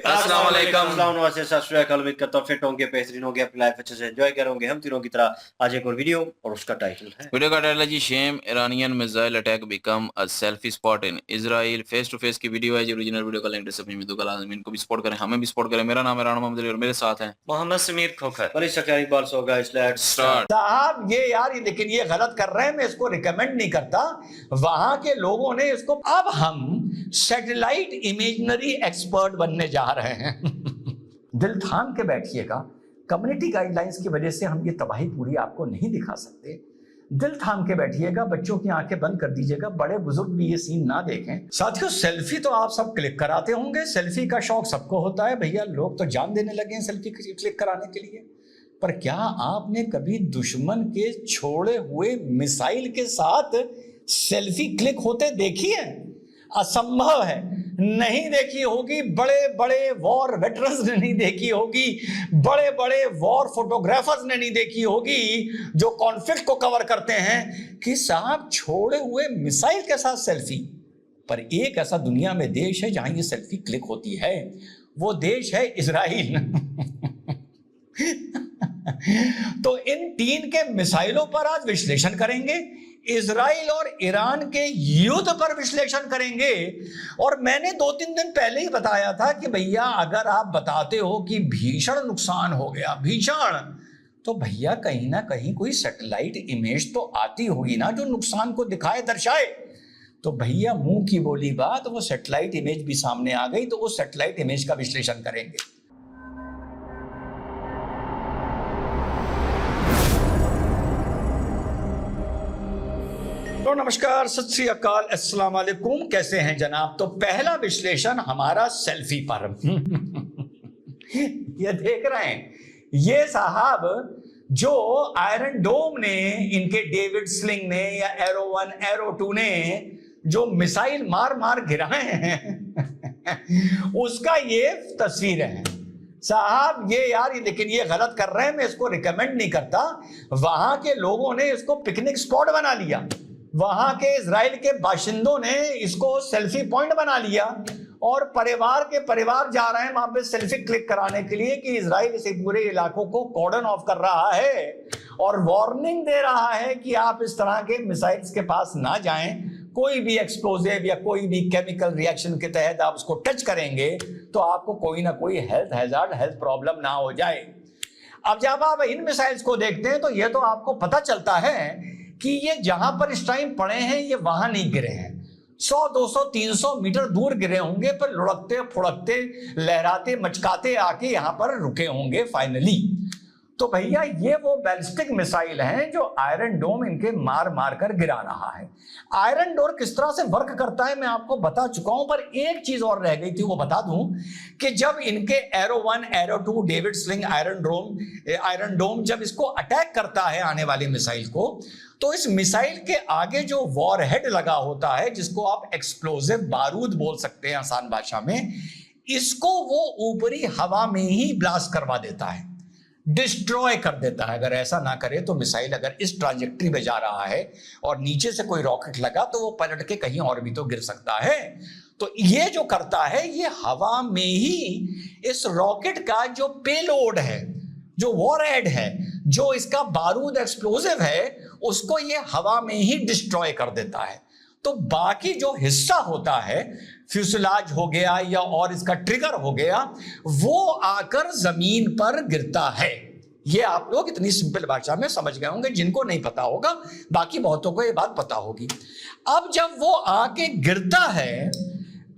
अस्सलाम वालेकुम। उम्मीद करता हूँ फिट होंगे, बेहतरीन होंगे, अपनी लाइफ अच्छे से एंजॉय करेंगे। हम तीनों की तरह आज एक और वीडियो और उसका टाइटल है वीडियो का टाइटल है जी shame Iranian missile attack become a selfie spot in Israel. Face to face की वीडियो है जी। ओरिजिनल वीडियो का लिंक डिस्क्रिप्शन में दूंगा, लाजमी इनको भी सपोर्ट करें, हमें भी सपोर्ट करें। मेरा नाम है राना मोहम्मद अली और मेरे साथ हैं मोहम्मद समीर खोखर। बड़ी शक्यारी बाल सो गाइस, लेट्स स्टार्ट। साहब ये यार लेकिन ये गलत कर रहे हैं, मैं इसको रिकमेंड नहीं करता। वहां के लोगों ने इसको, अब हम सैटेलाइट इमेजनरी एक्सपर्ट बनने जा रहे हैं। दिल थाम के बैठिएगा, कम्युनिटी गाइडलाइंस की वजह से हम ये तबाही पूरी आपको नहीं दिखा सकते। दिल थाम के बैठिएगा, बच्चों की आंखें बंद कर दीजिएगा, बड़े बुजुर्ग भी ये सीन ना देखें। साथियों, सेल्फी तो आप सब क्लिक कराते होंगे, सेल्फी का शौक सबको होता है भैया, लोग तो जान देने लगे हैं सेल्फी क्लिक कराने के लिए। पर क्या आपने कभी दुश्मन के छोड़े हुए मिसाइल के साथ सेल्फी क्लिक होते देखी है? असंभव है, नहीं देखी होगी। बड़े बड़े वॉर वेटरन्स ने नहीं देखी होगी, बड़े बड़े वॉर फोटोग्राफर्स ने नहीं देखी होगी, जो कॉन्फ्लिक्ट को कवर करते हैं, कि साहब छोड़े हुए मिसाइल के साथ सेल्फी। पर एक ऐसा दुनिया में देश है जहां ये सेल्फी क्लिक होती है, वो देश है इजराइल। तो इन तीन के मिसाइलों पर आज विश्लेषण करेंगे, इजराइल और ईरान के युद्ध पर विश्लेषण करेंगे। और मैंने 2-3 दिन पहले ही बताया था कि भैया अगर आप बताते हो कि भीषण नुकसान हो गया, भीषण, तो भैया कहीं ना कहीं कोई सैटेलाइट इमेज तो आती होगी ना जो नुकसान को दिखाए, दर्शाए। तो भैया मुंह की बोली बात, वो सैटेलाइट इमेज भी सामने आ गई, तो उस सैटेलाइट इमेज का विश्लेषण करेंगे। तो नमस्कार, सत श्री अकाल, अस्सलाम वालेकुम, कैसे हैं जनाब? तो पहला विश्लेषण हमारा सेल्फी पर। ये देख रहे हैं, ये साहब जो आयरन डोम ने, इनके डेविड स्लिंग ने या एरो 1 एरो 2 ने जो मिसाइल मार मार गिराए हैं, उसका ये तस्वीर है साहब। ये यार लेकिन ये गलत कर रहे हैं, मैं इसको रिकमेंड नहीं करता। वहां के लोगों ने इसको पिकनिक स्पॉट बना लिया, वहां के इजराइल के बाशिंदों ने इसको सेल्फी पॉइंट बना लिया, और परिवार के परिवार जा रहे हैं वहां पे सेल्फी क्लिक कराने के लिए कि इजराइल इस पूरे इलाकों को कॉर्डन ऑफ कर रहा है और वार्निंग दे रहा है कि आप इस तरह के मिसाइल्स के पास ना जाएं। कोई भी एक्सप्लोजिव या कोई भी केमिकल रिएक्शन के तहत आप उसको टच करेंगे तो आपको कोई ना कोई हेल्थ हैजार्ड, हेल्थ प्रॉब्लम ना हो जाए। अब जब आप इन मिसाइल्स को देखते हैं तो यह तो आपको पता चलता है कि ये जहां पर इस टाइम पड़े हैं ये वहां नहीं गिरे हैं, 100, 200, 300 मीटर दूर गिरे होंगे, पर लुढ़कते फुड़कते लहराते मचकाते आके यहां पर रुके होंगे फाइनली। तो भैया ये वो बैलिस्टिक मिसाइल हैं जो आयरन डोम इनके मार मार कर गिरा रहा है। आयरन डोम किस तरह से वर्क करता है मैं आपको बता चुका हूं, पर एक चीज और रह गई थी, वो बता दूं कि जब इनके arrow 1 arrow 2 David Sling Iron Dome जब इसको अटैक करता है आने वाली मिसाइल को, तो इस मिसाइल के आगे जो वॉरहेड लगा होता है, जिसको आप एक्सप्लोजिव बारूद बोल सकते हैं आसान भाषा में, इसको वो ऊपरी हवा में ही ब्लास्ट करवा देता है, डिस्ट्रॉय कर देता है। अगर ऐसा ना करे तो मिसाइल अगर इस ट्रांजेक्टरी में जा रहा है और नीचे से कोई रॉकेट लगा तो वो पलट के कहीं और भी तो गिर सकता है। तो ये जो करता है, ये हवा में ही इस रॉकेट का जो पेलोड है, जो वॉरहेड है, जो इसका बारूद एक्सप्लोजिव है, उसको ये हवा में ही डिस्ट्रॉय कर देता है। तो बाकी जो हिस्सा होता है, फ्यूसलाज हो गया या और इसका ट्रिगर हो गया, वो आकर जमीन पर गिरता है। ये आप लोग इतनी सिंपल भाषा में समझ गए होंगे, जिनको नहीं पता होगा, बाकी बहुतों को ये बात पता होगी। अब जब वो आके गिरता है,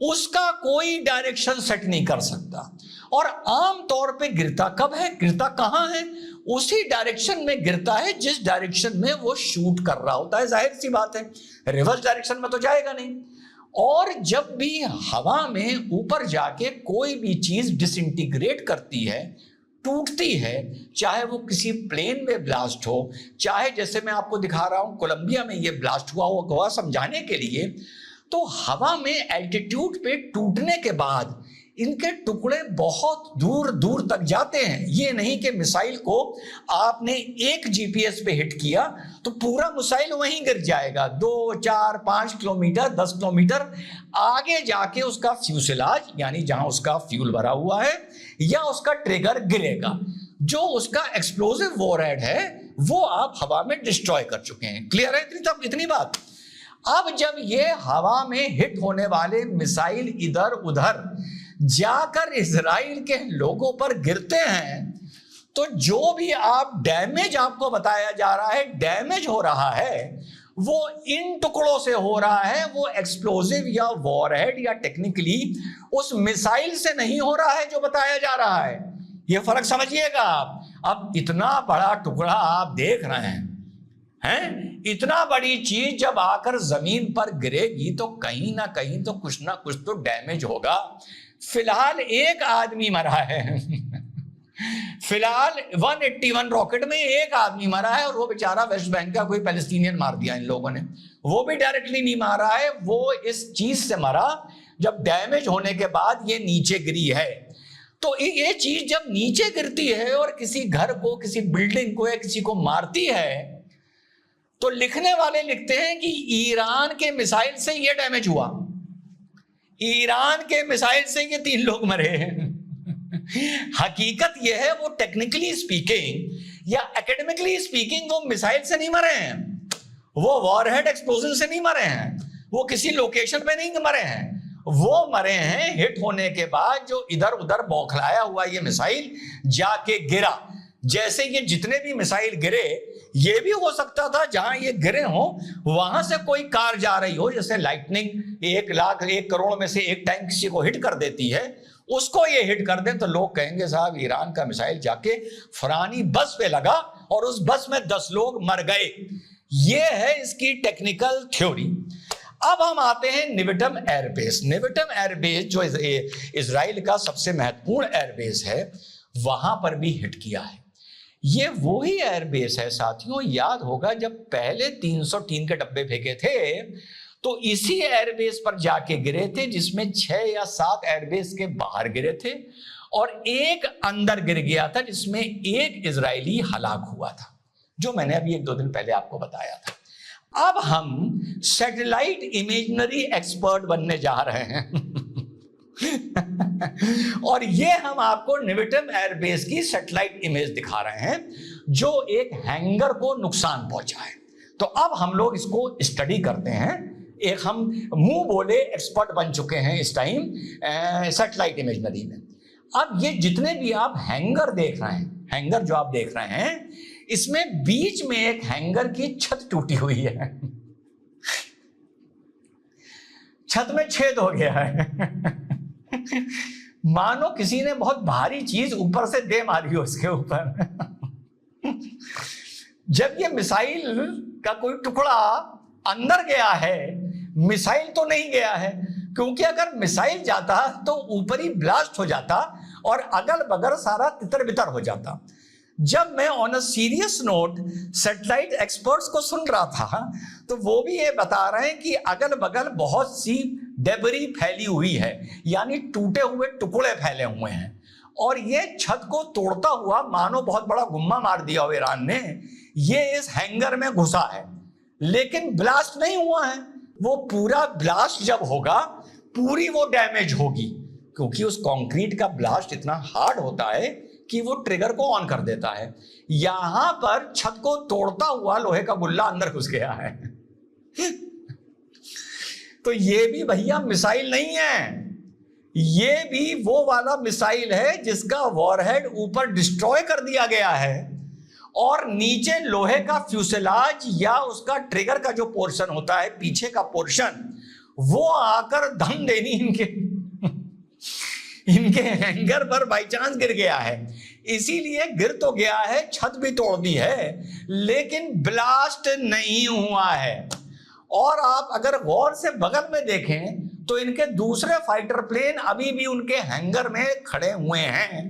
उसका कोई डायरेक्शन सेट नहीं कर सकता, और आम तौर पे गिरता कब है, गिरता कहां है? उसी डायरेक्शन में गिरता है जिस डायरेक्शन में वो शूट कर रहा होता है। जाहिर सी बात है, रिवर्स डायरेक्शन में तो जाएगा नहीं। और जब भी हवा में ऊपर जाके कोई भी चीज डिसइंटीग्रेट करती है, टूटती है, चाहे वो किसी प्लेन में ब्लास्ट हो, चाहे जैसे मैं आपको दिखा रहा हूं कोलंबिया में ये ब्लास्ट हुआ समझाने के लिए, तो हवा में एल्टीट्यूड पे टूटने के बाद इनके टुकड़े बहुत दूर दूर तक जाते हैं। ये नहीं कि मिसाइल को आपने एक जीपीएस पे हिट किया तो पूरा मिसाइल वहीं गिर जाएगा। 2, 4, 5 किलोमीटर, 10 किलोमीटर आगे जाके उसका फ्यूसेलाज यानी जहां उसका फ्यूल भरा हुआ है या उसका ट्रिगर गिरेगा। जो उसका एक्सप्लोसिव वॉरहेड है वो आप हवा में डिस्ट्रॉय कर चुके हैं। क्लियर है इतनी बात? अब जब ये हवा में हिट होने वाले मिसाइल इधर उधर जाकर इजराइल के लोगों पर गिरते हैं तो जो भी आप डैमेज आपको बताया जा रहा है, डैमेज हो रहा है, वो इन टुकड़ों से हो रहा है। वो एक्सप्लोसिव या वॉरहेड या टेक्निकली उस मिसाइल से नहीं हो रहा है जो बताया जा रहा है। ये फर्क समझिएगा आप। अब इतना बड़ा टुकड़ा आप देख रहे हैं, इतना बड़ी चीज जब आकर जमीन पर गिरेगी तो कहीं ना कहीं तो कुछ ना कुछ तो डैमेज होगा। फिलहाल एक आदमी मरा है फिलहाल 181 रॉकेट में एक आदमी मरा है, और वो बेचारा वेस्ट बैंक का कोई पैलेस्टीनियन मार दिया इन लोगों ने। वो भी डायरेक्टली नहीं मारा है, वो इस चीज से मरा जब डैमेज होने के बाद ये नीचे गिरी है। तो ये चीज जब नीचे गिरती है और किसी घर को, किसी बिल्डिंग को या किसी को मारती है, तो लिखने वाले लिखते हैं कि ईरान के मिसाइल से ये डैमेज हुआ, ईरान के मिसाइल से ये 3 लोग मरे हैं। हकीकत यह है वो टेक्निकली स्पीकिंग या एकेडमिकली स्पीकिंग वो मिसाइल से नहीं मरे हैं, वो वॉरहेड एक्सप्लोजन से नहीं मरे हैं, वो किसी लोकेशन पे नहीं मरे हैं, वो मरे हैं हिट होने के बाद जो इधर उधर बौखलाया हुआ ये मिसाइल जाके गिरा। जैसे ये जितने भी मिसाइल गिरे, ये भी हो सकता था जहां ये गिरे हो वहां से कोई कार जा रही हो, जैसे लाइटनिंग 1 लाख 1 करोड़ में से एक टाइम किसी को हिट कर देती है, उसको ये हिट कर दे तो लोग कहेंगे साहब ईरान का मिसाइल जाके फरानी बस पे लगा और उस बस में 10 लोग मर गए। ये है इसकी टेक्निकल थ्योरी। अब हम आते हैं निविटम एयरबेस। निविटम एयरबेस जो इजराइल का सबसे महत्वपूर्ण एयरबेस है, वहां पर भी हिट किया है। ये वही एयरबेस है साथियों, याद होगा जब पहले 303 के डब्बे फेंके थे तो इसी एयरबेस पर जाके गिरे थे, जिसमें 6 या 7 एयरबेस के बाहर गिरे थे और एक अंदर गिर गया था जिसमें एक इजरायली हलाक हुआ था, जो मैंने अभी 1-2 दिन पहले आपको बताया था। अब हम सैटेलाइट इमेजनरी एक्सपर्ट बनने जा रहे हैं और ये हम आपको निविटम एयरबेस की सैटेलाइट इमेज दिखा रहे हैं जो एक हैंगर को नुकसान पहुंचा है। तो अब हम लोग इसको स्टडी करते हैं। एक हम मुंह बोले एक्सपर्ट बन चुके हैं इस टाइम सैटेलाइट इमेजनरी में। अब ये जितने भी आप हैंगर देख रहे हैं, हैंगर जो आप देख रहे हैं, इसमें बीच में एक हैंगर की छत टूटी हुई है, छत में छेद हो गया है मानो किसी ने बहुत भारी चीज ऊपर से दे मारी हो उसके ऊपर जब ये मिसाइल का कोई टुकड़ा अंदर गया है, मिसाइल तो नहीं गया है, क्योंकि अगर मिसाइल जाता तो ऊपर ही ब्लास्ट हो जाता और अगल बगल सारा तितर बितर हो जाता। जब मैं on a serious note satellite experts को सुन रहा था तो वो भी ये बता रहे हैं कि अगल बगल बहुत सी डेबरी फैली हुई है, यानी टूटे हुए टुकड़े फैले हुए हैं, और ये छत को तोड़ता हुआ मानो बहुत बड़ा गुम्मा मार दिया हो ईरान ने, ये इस हैंगर में घुसा है, लेकिन ब्लास्ट नहीं हुआ है। वो पूरा ब्लास्ट जब होगा पूरी वो डैमेज होगी, क्योंकि उस कंक्रीट का ब्लास्ट इतना हार्ड होता है कि वो ट्रिगर को ऑन कर देता है। यहां पर छत को तोड़ता हुआ लोहे का गुल्ला अंदर घुस गया है तो ये भी भैया मिसाइल नहीं है, ये भी वो वाला मिसाइल है जिसका वॉरहेड ऊपर डिस्ट्रॉय कर दिया गया है और नीचे लोहे का फ्यूसेलाज या उसका ट्रिगर का जो पोर्शन होता है, पीछे का पोर्शन, वो आकर धम देनी इनके हैंगर पर बाई चांस गिर गया है। इसीलिए गिर तो गया है, छत भी तोड़ दी है, लेकिन ब्लास्ट नहीं हुआ है। और आप अगर गौर से बगल में देखें तो इनके दूसरे फाइटर प्लेन अभी भी उनके हैंगर में खड़े हुए हैं।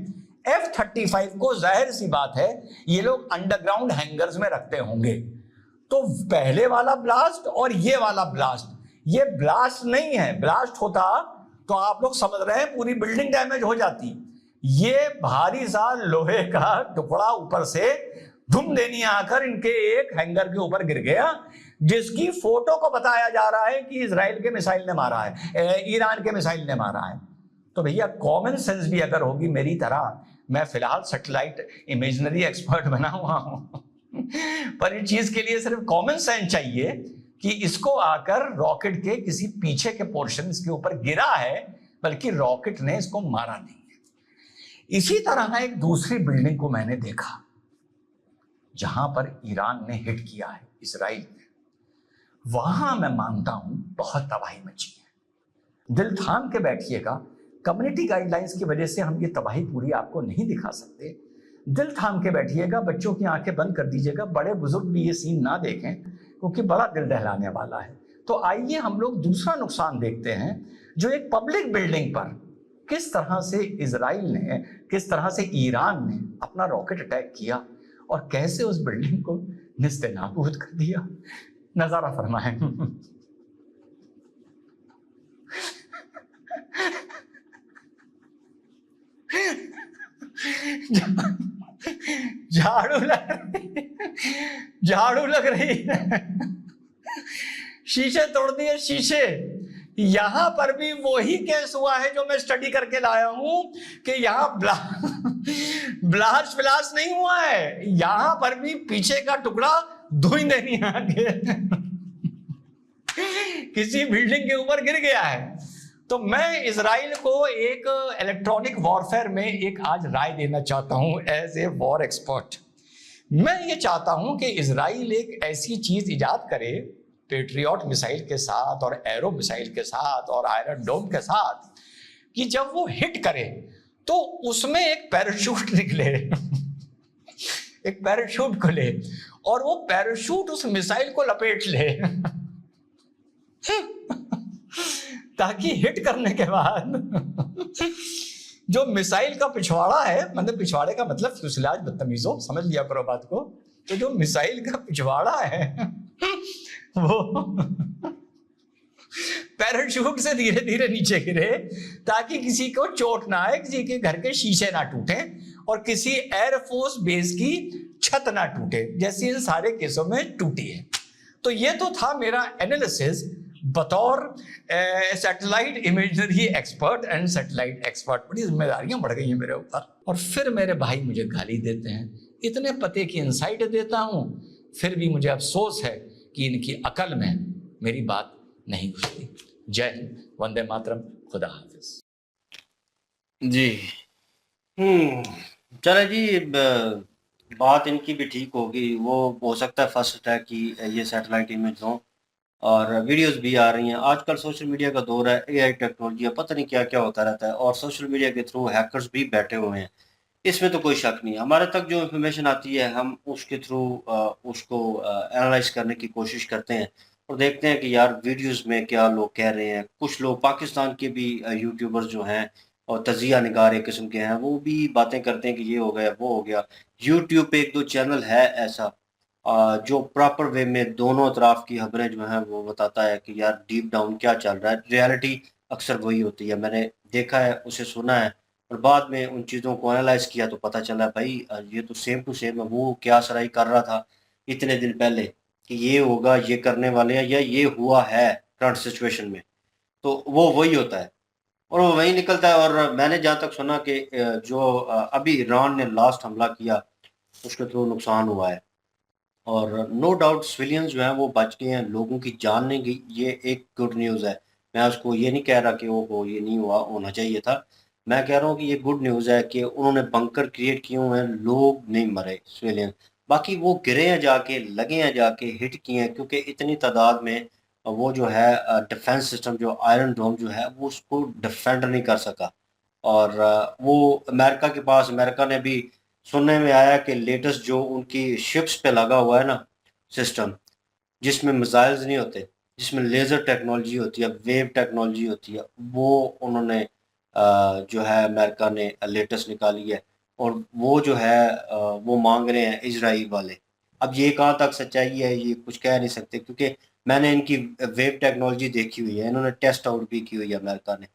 F-35 को जाहिर सी बात है ये लोग अंडरग्राउंड हैंगर्स में रखते होंगे। तो पहले वाला ब्लास्ट और ये वाला ब्लास्ट, ये ब्लास्ट नहीं है। ब्लास्ट होता तो आप लोग समझ रहे हैं पूरी बिल्डिंग डैमेज हो जाती। ये भारी सा लोहे का टुकड़ा ऊपर से धुम देनी आकर इनके एक हैंगर के ऊपर गिर गया, जिसकी फोटो को बताया जा रहा है कि इजराइल के मिसाइल ने मारा है, ईरान के मिसाइल ने मारा है। तो भैया कॉमन सेंस भी अगर होगी मेरी तरह, मैं फिलहाल सैटेलाइट इमेजनरी एक्सपर्ट बना हुआ हूं पर इस चीज के लिए सिर्फ कॉमन सेंस चाहिए कि इसको आकर रॉकेट के किसी पीछे के पोर्शन के ऊपर गिरा है, बल्कि रॉकेट ने इसको मारा नहीं है। इसी तरह एक दूसरी बिल्डिंग को मैंने देखा जहां पर ईरान ने हिट किया है इजराइल ने। वहां मैं मानता हूं बहुत तबाही मची है। दिल थाम के बैठिएगा, कम्युनिटी गाइडलाइंस की वजह से हम ये तबाही पूरी आपको नहीं दिखा सकते। दिल थाम के बैठिएगा, बच्चों की आंखें बंद कर दीजिएगा, बड़े बुजुर्ग भी ये सीन ना देखें क्योंकि बड़ा दिल दहलाने वाला है। तो आइए हम लोग दूसरा नुकसान देखते हैं जो एक पब्लिक बिल्डिंग पर किस तरह से इजराइल ने, किस तरह से ईरान ने अपना रॉकेट अटैक किया और कैसे उस बिल्डिंग को निस्ते नाबूद कर दिया। नजारा फरमाएं। झाड़ू लग रही है, शीशे तोड़ दिए शीशे। यहां पर भी वही केस हुआ है जो मैं स्टडी करके लाया हूं कि यहां ब्लास्ट फ्लास्ट नहीं हुआ है, यहां पर भी पीछे का टुकड़ा धुई देनी आगे किसी बिल्डिंग के ऊपर गिर गया है। तो मैं इजराइल को एक इलेक्ट्रॉनिक वॉरफेयर में एक आज राय देना चाहता हूं एज ए वॉर एक्सपर्ट। मैं ये चाहता हूं कि इजराइल एक ऐसी चीज इजाद करे पेट्रियट मिसाइल के साथ और एरो मिसाइल के साथ और आयरन डोम के साथ कि जब वो हिट करे तो उसमें एक पैराशूट निकले एक पैराशूट खुले और वो पैराशूट उस मिसाइल को लपेट ले ताकि हिट करने के बाद जो मिसाइल का पिछवाड़ा है, मतलब पिछवाड़े का मतलब फ्यूसलाज, बदतमीजों समझ लिया करो बात को, तो जो मिसाइल का पिछवाड़ा है वो पैराशूट से धीरे धीरे नीचे गिरे ताकि किसी को चोट ना आए, किसी के घर के शीशे ना टूटे और किसी एयरफोर्स बेस की छत ना टूटे, जैसे इन सारे केसों में टूटी है। तो ये तो था मेरा एनालिसिस बतौर satellite imaginary expert and satellite expert. बड़ी जिम्मेदारियां बढ़ गई हैं मेरे ऊपर। और फिर मेरे भाई मुझे गाली देते हैं, इतने पते की इंसाइट देता हूं, फिर भी मुझे अफसोस है कि इनकी अकल में मेरी बात नहीं घुसती। जय हिंद, वंदे मातरम, खुदा हाफिज। जी चले जी, बात इनकी भी ठीक होगी। वो हो सकता है फर्स्ट अटैक की ये सैटेलाइट इमेज हो और वीडियोस भी आ रही हैं। आजकल सोशल मीडिया का दौर है, एआई टेक्नोलॉजी है, पता नहीं क्या क्या होता रहता है और सोशल मीडिया के थ्रू हैकर्स भी बैठे हुए हैं, इसमें तो कोई शक नहीं। हमारे तक जो इन्फॉर्मेशन आती है हम उसके थ्रू उसको एनालाइज करने की कोशिश करते हैं और देखते हैं कि यार वीडियोस में क्या लोग कह रहे हैं। कुछ लोग पाकिस्तान के भी यूट्यूबर्स जो हैं और तजिया निगार एक किस्म के हैं, वो भी बातें करते हैं कि ये हो गया वो हो गया। यूट्यूब पे एक दो चैनल है ऐसा जो प्रॉपर वे में दोनों तरफ की खबरें जो हैं वो बताता है कि यार डीप डाउन क्या चल रहा है। रियलिटी अक्सर वही होती है, मैंने देखा है, उसे सुना है और बाद में उन चीज़ों को एनालाइज किया तो पता चला भाई ये तो सेम टू सेम है। वो क्या सराई कर रहा था इतने दिन पहले कि ये होगा, ये करने वाले हैं या ये हुआ है करंट सिचुएशन में, तो वो वही होता है और वो वही निकलता है। और मैंने जहाँ तक सुना कि जो अभी ईरान ने लास्ट हमला किया उसके थ्रू नुकसान हुआ है और नो डाउट सिविलियंस जो हैं वो बच गए हैं, लोगों की जान नहीं गई। ये एक गुड न्यूज़ है। मैं उसको ये नहीं कह रहा कि वो ये नहीं हुआ, होना चाहिए था। मैं कह रहा हूँ कि ये गुड न्यूज़ है कि उन्होंने बंकर क्रिएट किए हुए हैं, लोग नहीं मरे सिविलियन। बाकी वो गिरे हैं जाके, लगे हैं जाके, हिट किए हैं क्योंकि इतनी तादाद में वो जो है डिफेंस सिस्टम जो आयरन डोम जो है वो उसको डिफेंड नहीं कर सका। और वो अमेरिका के पास, अमेरिका ने भी सुनने में आया कि लेटेस्ट जो उनकी शिप्स पे लगा हुआ है ना सिस्टम, जिसमें मिसाइल्स नहीं होते, जिसमें लेज़र टेक्नोलॉजी होती है, वेव टेक्नोलॉजी होती है, वो उन्होंने जो है अमेरिका ने लेटेस्ट निकाली है और वो जो है वो मांग रहे हैं इजराइल वाले। अब ये कहाँ तक सच्चाई है ये कुछ कह नहीं सकते क्योंकि मैंने इनकी वेव टेक्नोलॉजी देखी हुई है, इन्होंने टेस्ट आउट भी की हुई है अमेरिका ने।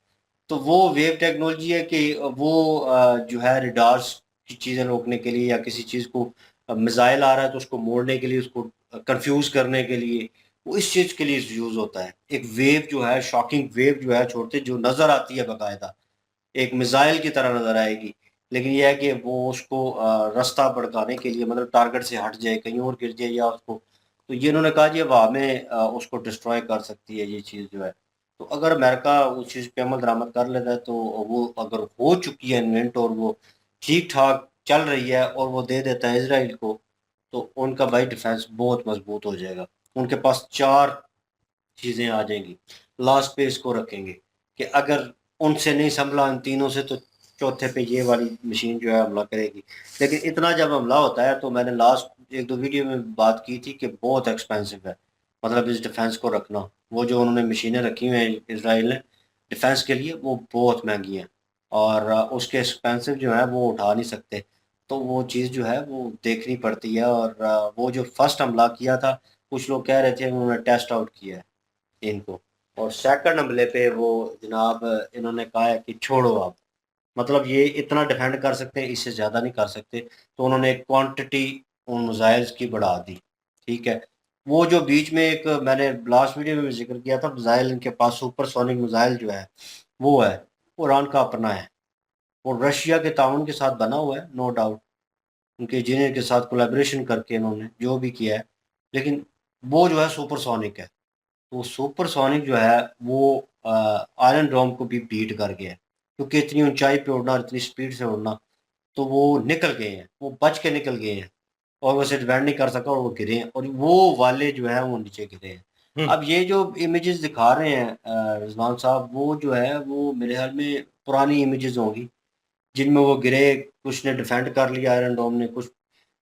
तो वो वेव टेक्नोलॉजी है कि वो जो है रिडार्स की चीज़ें रोकने के लिए या किसी चीज़ को मिसाइल आ रहा है तो उसको मोड़ने के लिए, उसको कंफ्यूज करने के लिए, वो इस चीज़ के लिए यूज़ होता है। एक वेव जो है, शॉकिंग वेव जो है छोड़ते, जो नज़र आती है बाकायदा, एक मिसाइल की तरह नज़र आएगी। लेकिन ये है कि वो उसको रास्ता भटकाने के लिए, मतलब टारगेट से हट जाए, कहीं और गिर जाए या उसको, तो ये उन्होंने कहा जी हवा में उसको डिस्ट्रॉय कर सकती है ये चीज़ जो है। तो अगर अमेरिका उस चीज़ पे अमल दरामद कर लेता है तो वो अगर हो चुकी है इन्वेंट और वो ठीक-ठाक चल रही है और वो दे देता है इज़राइल को, तो उनका भाई डिफेंस बहुत मज़बूत हो जाएगा। उनके पास 4 चीज़ें आ जाएँगी। लास्ट पे इसको रखेंगे कि अगर उनसे नहीं संभला इन तीनों से तो चौथे पे ये वाली मशीन जो है हमला करेगी। लेकिन इतना जब हमला होता है तो मैंने लास्ट 1-2 वीडियो में बात की थी कि बहुत एक्सपेंसिव है। मतलब इस डिफेंस को रखना। वो जो उन्होंने मशीनें रखी हुई हैं इज़राइल ने डिफेंस के लिए, वो बहुत महँगी हैं और उसके एक्सपेंसिव जो है वो उठा नहीं सकते। तो वो चीज़ जो है वो देखनी पड़ती है और वो जो फर्स्ट हमला किया था, कुछ लोग कह रहे थे उन्होंने टेस्ट आउट किया है इनको, और सेकंड हमले पे वो जनाब इन्होंने कहा है कि छोड़ो आप, मतलब ये इतना डिफेंड कर सकते हैं, इससे ज़्यादा नहीं कर सकते। तो उन्होंने क्वांटिटी उन मिसाइल्स की बढ़ा दी, ठीक है। वो जो बीच में एक मैंने लास्ट वीडियो में भी जिक्र किया था, मिसाइल इनके पास सुपरसोनिक मिसाइल जो है वो है, वो ईरान का अपना है, वो रशिया के ताउन के साथ बना हुआ है, नो डाउट। उनके इंजीनियर के साथ कोलैबोरेशन करके इन्होंने जो भी किया है, लेकिन वो जो है सुपरसोनिक है। तो सुपरसोनिक जो है वो आयरन डोम को भी बीट कर गया है, क्योंकि इतनी ऊंचाई पे उड़ना और इतनी स्पीड से उड़ना, तो वो निकल गए हैं, वो बच के निकल गए हैं और वैसे डिफेंड नहीं कर सका और वो गिरे हैं और वो वाले जो है वो नीचे गिरे हैं। अब ये जो इमेजेस दिखा रहे हैं रिजवान साहब, वो जो है वो मेरे ख्याल में पुरानी इमेजेस होंगी जिनमें वो गिरे, कुछ ने डिफेंड कर लिया आयरन डोम ने, कुछ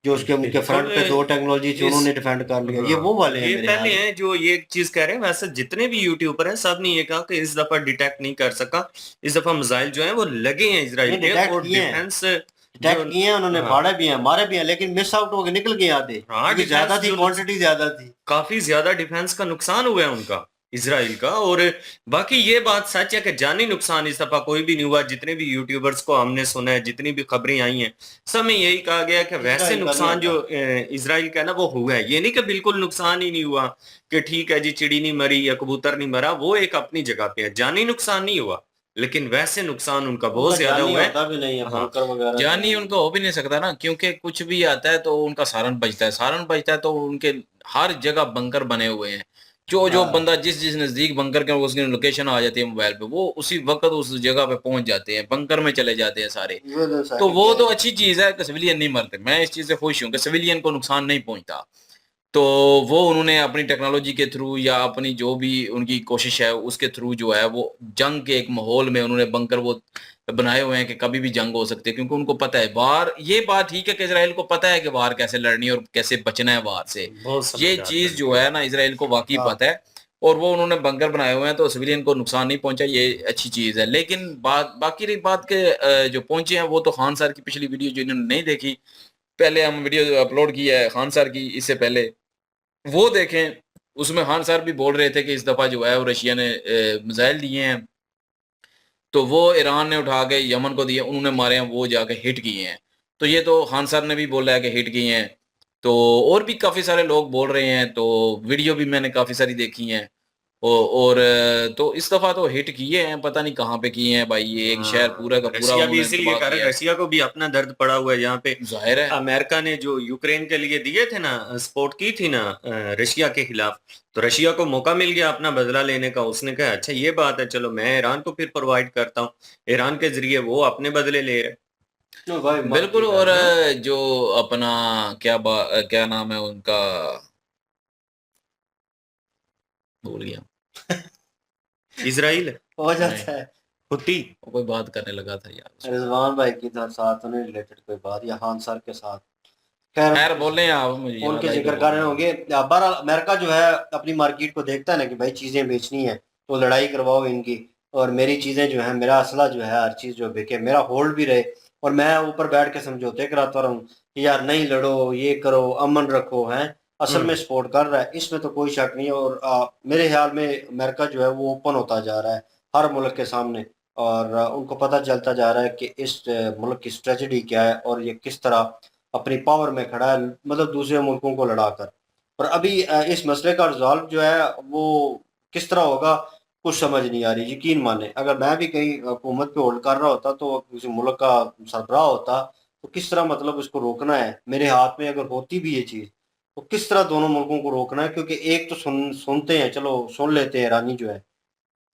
जो उसके उनके फ्रंट पे 2 टेक्नोलॉजी थी इस उन्होंने डिफेंड कर लिया। ये हाँ, वो वाले हैं ये मेरे ख्याल पहले में। हैं जो ये चीज कह रहे हैं। वैसे जितने भी यूट्यूबर हैं सब ने ये कहा कि इस दफा डिटेक्ट नहीं कर सका, इस दफा मिसाइल जो है वो लगे हैं इजराइल नहीं, के, डिटेक्ट और किए हैं, डिफेंस जो, डिटेक्ट किए हैं उन्होंने, हाँ फाड़े भी हैं, मारे भी हैं, लेकिन मिस आउट हो के निकल गए आधे, हाँ, क्योंकि ज्यादा डिफेंस थी, जो क्वांटिटी ज्यादा थी। काफी ज्यादा डिफेंस का नुकसान हुआ है उनका, इजराइल का। और बाकी ये बात सच है कि जानी नुकसान इस दफा कोई भी नहीं हुआ। जितने भी यूट्यूबर्स को हमने सुना है, जितनी भी खबरें आई हैं, सब में यही कहा गया कि वैसे इजराइल का नहीं नुकसान होता। जो इजराइल का है ना वो हुआ है। ये नहीं कि बिल्कुल नुकसान ही नहीं हुआ, कि ठीक है जी चिड़ी नहीं मरी या कबूतर नहीं मरा, वो एक अपनी जगह पे है, जानी नुकसान नहीं हुआ, लेकिन वैसे नुकसान उनका बहुत उनका ज्यादा जानी हुआ है। होता भी नहीं है, हाँ बंकर वगैरह जो जानी है। उनका हो भी नहीं सकता ना, क्योंकि कुछ भी आता है तो उनका सारन बजता है, सारन बजता है तो उनके हर जगह बंकर बने हुए हैं। जो जो हाँ, बंदा जिस जिस नजदीक बंकर के, उसकी लोकेशन आ जाती है मोबाइल पे, वो उसी वक्त उस जगह पे पहुंच जाते हैं, बंकर में चले जाते हैं सारे। विद तो सेकंड वो क्या तो है। अच्छी चीज है कि सिविलियन नहीं मरते, मैं इस चीज से खुश हूँ कि सिविलियन को नुकसान नहीं पहुंचता। तो वो उन्होंने अपनी टेक्नोलॉजी के थ्रू या अपनी जो भी उनकी कोशिश है उसके थ्रू जो है वो जंग के एक माहौल में उन्होंने बंकर वो बनाए हुए हैं कि कभी भी जंग हो सकती है, क्योंकि उनको पता है वार, ये बात ठीक है कि इजराइल को पता है कि वार कैसे लड़नी है और कैसे बचना है वार से। बहुत ये समझदार चीज जो लड़के है हैं। ना इजराइल को वाकई हाँ, पता है, और वो उन्होंने बंकर बनाए हुए हैं तो सिविलियन को नुकसान नहीं पहुंचा, ये अच्छी चीज है। लेकिन बात बाकी रही बात के जो पहुंचे हैं वो तो खान सर की पिछली वीडियो जो इन्होंने नहीं देखी, पहले हम वीडियो अपलोड की है खान सर की, इससे पहले वो देखें। उसमें खान साहब भी बोल रहे थे कि इस दफा जो है वो रशिया ने मिसाइल दिए हैं, तो वो ईरान ने उठा के यमन को दिए, उन्होंने मारे हैं, वो जाके हिट किए हैं। तो ये तो खान साहब ने भी बोला है कि हिट किए हैं। तो और भी काफी सारे लोग बोल रहे हैं, तो वीडियो भी मैंने काफी सारी देखी हैं। और तो इस दफा तो हिट किए हैं, पता नहीं कहाँ पे किए हैं भाई, ये एक शहर पूरा का पूरा रशिया भी उन्होंने इसीलिए तबाह कर रहा किया है, है। रशिया को भी अपना दर्द पड़ा हुआ है। यहाँ पे जाहिर है। अमेरिका ने जो यूक्रेन के लिए दिए थे ना, सपोर्ट की थी ना रशिया के खिलाफ, तो रशिया को मौका मिल गया अपना बदला लेने का। उसने कहा अच्छा ये बात है, चलो मैं ईरान को फिर प्रोवाइड करता हूँ, ईरान के जरिए वो अपने बदले ले रहे। तो भाई बिल्कुल। मर्जी का और है ना। जो अपना क्या नाम है उनका, भूल गया। इसराइल, हो नहीं, जाता है। हुट्टी। वो कोई बात करने लगा था यार। रिजवान भाई के साथ उन्हें रिलेटेड कोई बात या खान सर के साथ, खैर खैर बोले हैं आप, मुझे याद उनके आई तो जिक्र बोल कर रहे रहे हैं। होंगे। बहरहाल अमेरिका जो है अपनी मार्केट को देखता है ना कि भाई चीज़ें बेचनी है तो लड़ाई करवाओ इनकी, और मेरी चीज़ें जो है, मेरा असला जो है, हर चीज़ जो बिके, मेरा होल्ड भी रहे, और मैं ऊपर बैठ के समझौते कराता रहूँ कि यार नहीं लड़ो, ये करो, अमन रखो, हैं असल में हम्म सपोर्ट कर रहा है, इसमें तो कोई शक नहीं है। और मेरे ख्याल में अमेरिका जो है वो ओपन होता जा रहा है हर मुल्क के सामने, और उनको पता चलता जा रहा है कि इस मुल्क की स्ट्रेटजी क्या है और ये किस तरह अपनी पावर में खड़ा है, मतलब दूसरे मुल्कों को लड़ाकर। और अभी इस मसले का रिजॉल्व जो है वो किस तरह होगा, कुछ समझ नहीं आ रही। यकीन माने अगर मैं भी कहीं हुकूमत पे होल्ड कर रहा होता, तो किसी मुल्क का सरबराह होता, तो किस तरह मतलब इसको रोकना है, मेरे हाथ में अगर होती भी ये चीज़, तो किस तरह दोनों मुल्कों को रोकना है। क्योंकि एक तो सुनते हैं, चलो सुन लेते हैं ईरानी जो है,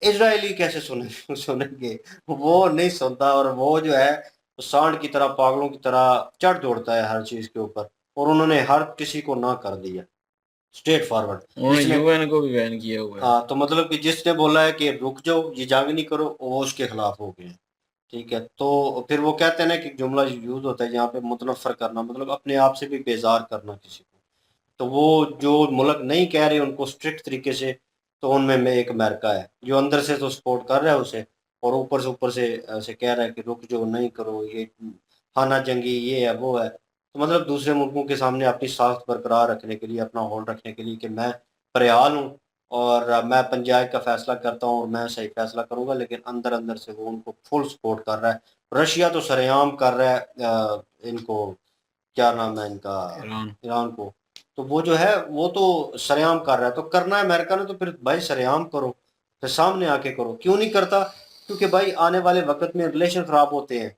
इजरायली कैसे सुनेंगे, वो नहीं सुनता। और वो जो है वो सांड की तरह, पागलों की तरह चढ़ दौड़ता है हर चीज के ऊपर। और उन्होंने हर किसी को ना कर दिया, स्ट्रेट फॉरवर्ड। उन्होंने जिसने यूएन को भी बैन किया हुआ है। हाँ, तो मतलब कि जिसने बोला है कि रुक जाओ, ये जंग नहीं करो, वो उसके खिलाफ हो गए हैं। ठीक है, तो फिर वो कहते हैं ना कि जुमला यूज होता है यहाँ पे, मुतनफर करना, मतलब अपने आप से भी बेजार करना किसी को। तो वो जो मुल्क नहीं कह रहे उनको स्ट्रिक्ट तरीके से, तो उनमें में एक अमेरिका है जो अंदर से तो सपोर्ट कर रहा है उसे, और ऊपर से ऐसे कह रहा है कि रुक जाओ, नहीं करो, ये खाना जंगी, ये है वो है। तो मतलब दूसरे मुल्कों के सामने अपनी साख बरकरार रखने के लिए, अपना होल्ड रखने के लिए कि मैं फरियाल हूँ और मैं पंजाब का फैसला करता हूँ और मैं सही फैसला करूंगा, लेकिन अंदर अंदर से वो उनको फुल सपोर्ट कर रहा है। रशिया तो सरेआम कर रहा है इनको, क्या नाम है इनका, ईरान। ईरान को। तो वो जो है वो तो सरेआम कर रहा है, तो करना है अमेरिका ने, तो फिर भाई सरेआम करो, फिर सामने आके करो। क्यों नहीं करता? क्योंकि भाई आने वाले वक्त में रिलेशन खराब होते हैं।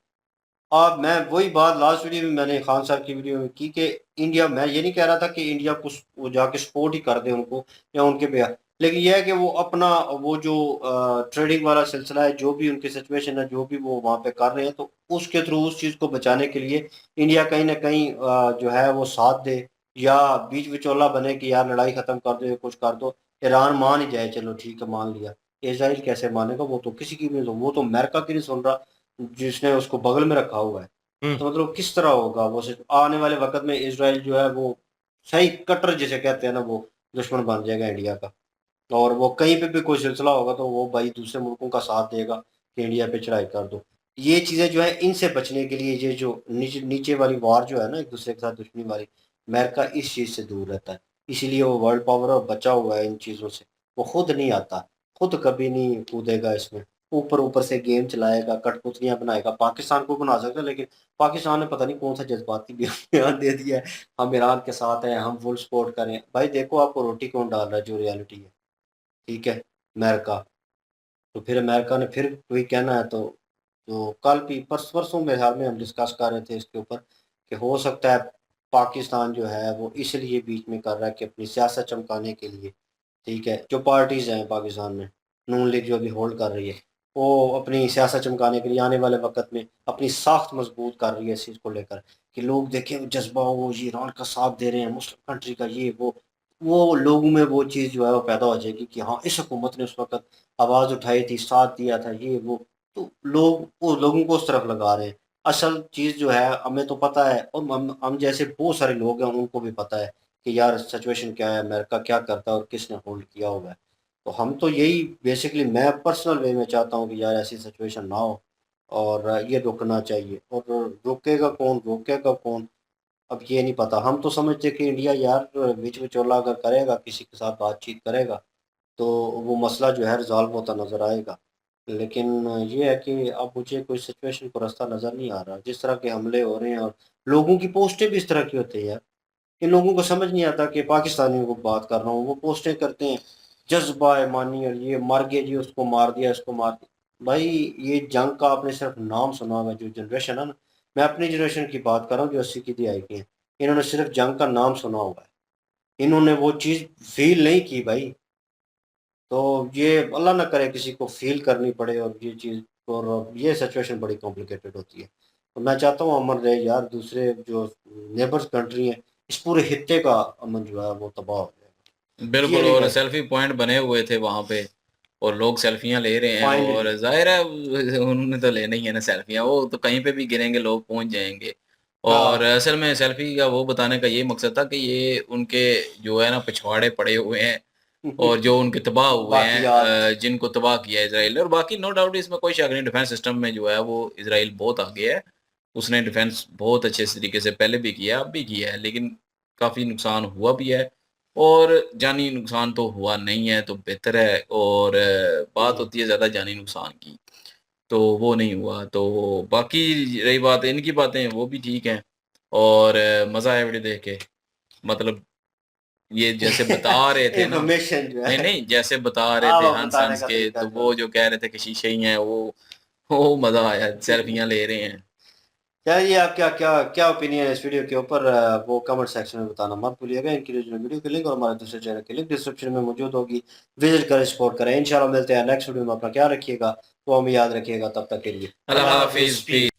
अब मैं वही बात लास्ट वीडियो में मैंने खान साहब की वीडियो में की कि इंडिया, मैं ये नहीं कह रहा था कि इंडिया को वो जाके सपोर्ट ही कर दे उनको या उनके पे, लेकिन यह है कि वो अपना वो जो ट्रेडिंग वाला सिलसिला है, जो भी उनकी सिचुएशन है, जो भी वो वहाँ पे कर रहे हैं, तो उसके थ्रू उस चीज़ को बचाने के लिए इंडिया कहीं ना कहीं जो है वो साथ दे, या बीच विचोला बने कि यार लड़ाई खत्म कर दो या कुछ कर दो। ईरान मान ही जाए, चलो ठीक है मान लिया, इसराइल कैसे मानेगा? वो तो किसी की भी नहीं, वो तो अमेरिका की नहीं सुन रहा, जिसने उसको बगल में रखा हुआ है। हम्म। तो मतलब किस तरह होगा वो आने वाले वक्त में इसराइल जो है वो सही कट्टर जिसे कहते हैं ना, वो दुश्मन बन जाएगा इंडिया का। और वो कहीं पे भी कोई सिलसिला होगा तो वो भाई दूसरे मुल्कों का साथ देगा कि इंडिया पे चढ़ाई कर दो। ये चीज़ें जो है इनसे बचने के लिए, ये जो नीचे नीचे वाली वार जो है ना, एक दूसरे के साथ दुश्मनी वाली, अमेरिका इस चीज़ से दूर रहता है। इसीलिए वो वर्ल्ड पावर और बचा हुआ है इन चीज़ों से। वो खुद नहीं आता, खुद कभी नहीं कूदेगा इसमें, ऊपर ऊपर से गेम चलाएगा, कठपुतलियां बनाएगा। पाकिस्तान को बना सकता है, लेकिन पाकिस्तान ने पता नहीं कौन सा जज्बाती बयान दे दिया है, हम ईरान के साथ हैं, हम फुल सपोर्ट करें। भाई देखो आपको रोटी कौन डाल रहा है, जो रियलिटी है। ठीक है, अमेरिका। तो फिर अमेरिका ने फिर कोई कहना है तो कल भी परसों मेरे ख्याल में हम डिस्कस कर रहे थे इसके ऊपर कि हो सकता है पाकिस्तान जो है वो इसलिए बीच में कर रहा है कि अपनी सियासत चमकाने के लिए। ठीक है, जो पार्टीज हैं पाकिस्तान में, नून लीग जो अभी होल्ड कर रही है, वो अपनी सियासत चमकाने के लिए आने वाले वक्त में अपनी साख्त मजबूत कर रही है इस चीज़ को लेकर, कि लोग देखें जज्बा, वो ये ईरान का साथ दे रहे हैं, मुस्लिम कंट्री का, ये वो लोगों में वो चीज़ जो है वो पैदा हो जाएगी कि हाँ इस हुकूमत ने उस वक्त आवाज़ उठाई थी, साथ दिया था, ये वो। तो लोग वो लोगों को उस तरफ लगा रहे हैं। असल चीज़ जो है हमें तो पता है, और हम जैसे बहुत सारे लोग हैं उनको भी पता है कि यार सिचुएशन क्या है, अमेरिका क्या करता है और किसने होल्ड किया हुआ है। तो हम तो यही बेसिकली, मैं पर्सनल वे में चाहता हूँ कि यार ऐसी सिचुएशन ना हो, और ये रुकना चाहिए। और रोकेगा कौन, अब ये नहीं पता। हम तो समझते कि इंडिया यार बीच विचोला अगर करेगा, किसी के साथ बातचीत करेगा, तो वो मसला जो है रिजॉल्व होता नज़र आएगा। लेकिन ये है कि अब मुझे कोई सिचुएशन को रास्ता नज़र नहीं आ रहा। जिस तरह के हमले हो रहे हैं और लोगों की पोस्टें भी इस तरह की होती है यार, इन लोगों को समझ नहीं आता कि पाकिस्तानियों को बात कर रहा हूँ, वो पोस्टें करते हैं जज्बा है मानी, और ये मार गया जी, उसको मार दिया, इसको मार दिया। भाई ये जंग का आपने सिर्फ नाम सुना हुआ है, जो जनरेशन है ना, मैं अपनी जनरेशन की बात कर रहा हूँ जो 80 की दिहाई की है, इन्होंने सिर्फ जंग का नाम सुना हुआ है, इन्होंने वो चीज़ फील नहीं की भाई। तो ये अल्लाह ना करे किसी को फील करनी पड़े और ये चीज़, और ये सिचुएशन बड़ी कॉम्प्लिकेटेड होती है। तो मैं चाहता हूँ अमन रहे यार, दूसरे जो नेबर्स कंट्री हैं, इस पूरे हित्ते का अमन जो है वो तबाह हो जाएगा। ये बिल्कुल, नहीं और कर सेल्फी पॉइंट बने हुए थे वहां पे, और लोग सेल्फियां ले रहे हैं, फाइनली। और जाहिर है उन्होंने तो लेना ही है ना सेल्फियां, वो तो कहीं पे भी गिरेंगे लोग पहुंच जाएंगे। और हाँ। असल में सेल्फी का वो बताने का ये मकसद था कि ये उनके जो है ना पिछवाड़े पड़े हुए हैं, और जो उनके तबाह हुए हैं, बाकियात। जिनको तबाह किया है इसराइल। और बाकी नो डाउट इसमें कोई शक नहीं, डिफेंस सिस्टम में जो है वो इसराइल बहुत आगे है। उसने डिफेंस बहुत अच्छे तरीके से पहले भी किया है, अब भी किया है, लेकिन काफ़ी नुकसान हुआ भी है। और जानी नुकसान तो हुआ नहीं है तो बेहतर है, और बात होती है ज़्यादा जानी नुकसान की। तो वो नहीं हुआ। तो बाकी रही बात इनकी बातें, वो भी ठीक हैं और मज़ा आया वीडियो देख के। मतलब ये जैसे बता रहे थे ना, इन्फॉर्मेशन जो नहीं है नहीं जैसे बता रहे हाँ थे वो हंस बताने हंस का के, तरीका तो जो वो जो कह रहे थे कि शीशे ही हैं वो मज़ा आया, सेल्फियाँ ले रहे हैं। क्या ये आप क्या क्या क्या ओपिनियन है इस वीडियो के ऊपर वो कमेंट सेक्शन में बताना मत भूलिएगा। इनकी ओरिजिनल वीडियो की लिंक और हमारे दूसरे चैनल की लिंक डिस्क्रिप्शन में मौजूद होगी, विजिट करें, सपोर्ट करें। इंशाल्लाह मिलते हैं नेक्स्ट वीडियो में। अपना ख्याल रखिएगा, वो हमें याद रखिएगा। तब तक के लिए अल्लाह अल्लाह हाफिज़, हाफिज़। पीस।